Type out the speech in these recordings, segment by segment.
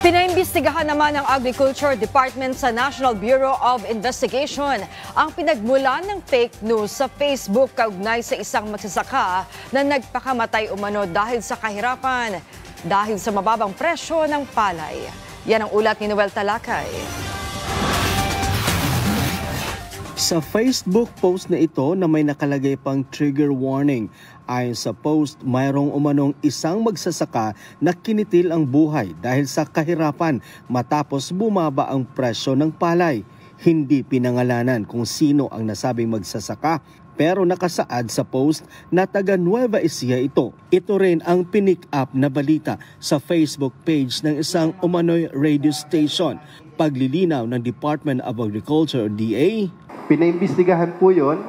Pinaimbestigahan naman ng Agriculture Department sa National Bureau of Investigation ang pinagmulan ng fake news sa Facebook kaugnay sa isang magsasaka na nagpakamatay umano dahil sa kahirapan dahil sa mababang presyo ng palay. Yan ang ulat ni Noel Talakay. Sa Facebook post na ito na may nakalagay pang trigger warning, ayon sa post, mayroong umanong isang magsasaka na kinitil ang buhay dahil sa kahirapan matapos bumaba ang presyo ng palay. Hindi pinangalanan kung sino ang nasabing magsasaka, pero nakasaad sa post na taga Nueva Ecija ito. Ito rin ang pinick up na balita sa Facebook page ng isang umano'y radio station. Paglilinaw ng Department of Agriculture, DA, pinaimbestigahan po yon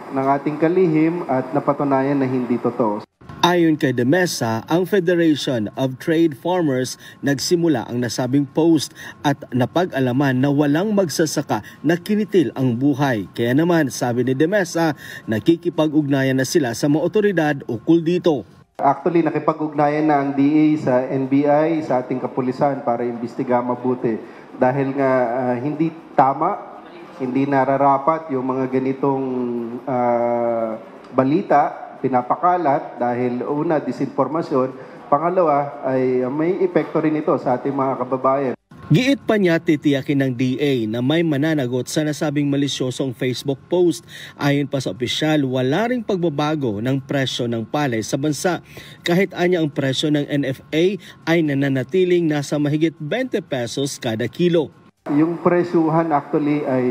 ng ating kalihim at napatunayan na hindi totoo. Ayon kay De Mesa, ang Federation of Trade Farmers nagsimula ang nasabing post at napag-alaman na walang magsasaka na kinitil ang buhay. Kaya naman, sabi ni De Mesa, nakikipag-ugnayan na sila sa mga otoridad ukol dito. Actually, nakipag-ugnayan na ang DA sa NBI, sa ating kapulisan para imbestiga mabuti. Dahil nga hindi tama, hindi nararapat yung mga ganitong balita, pinapakalat dahil una, disinformasyon. Pangalawa, ay may epekto rin ito sa ating mga kababayan. Giit pa niya titiyakin ng DA na may mananagot sa nasabing malisyosong Facebook post. Ayon pa sa opisyal, wala ring pagbabago ng presyo ng palay sa bansa. Kahit anya ang presyo ng NFA ay nananatiling nasa mahigit 20 pesos kada kilo. Yung presyuhan actually ay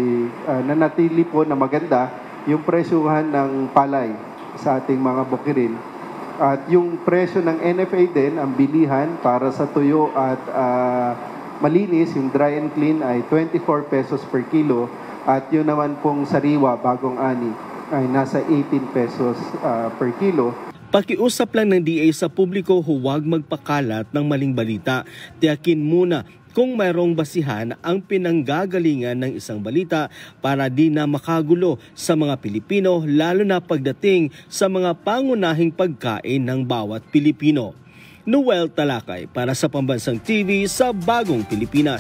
nanatili po na maganda, yung presyuhan ng palay sa ating mga bukirin. At yung presyo ng NFA din, ang bilihan para sa tuyo at malinis, yung dry and clean ay 24 pesos per kilo. At yun naman pong sariwa, bagong ani, ay nasa 18 pesos per kilo. Pakiusap lang ng DA sa publiko, huwag magpakalat ng maling balita. Tiyakin muna kung mayroong basihan ang pinanggagalingan ng isang balita para di na makagulo sa mga Pilipino, lalo na pagdating sa mga pangunahing pagkain ng bawat Pilipino. Noel Talakay para sa Pambansang TV sa Bagong Pilipinas.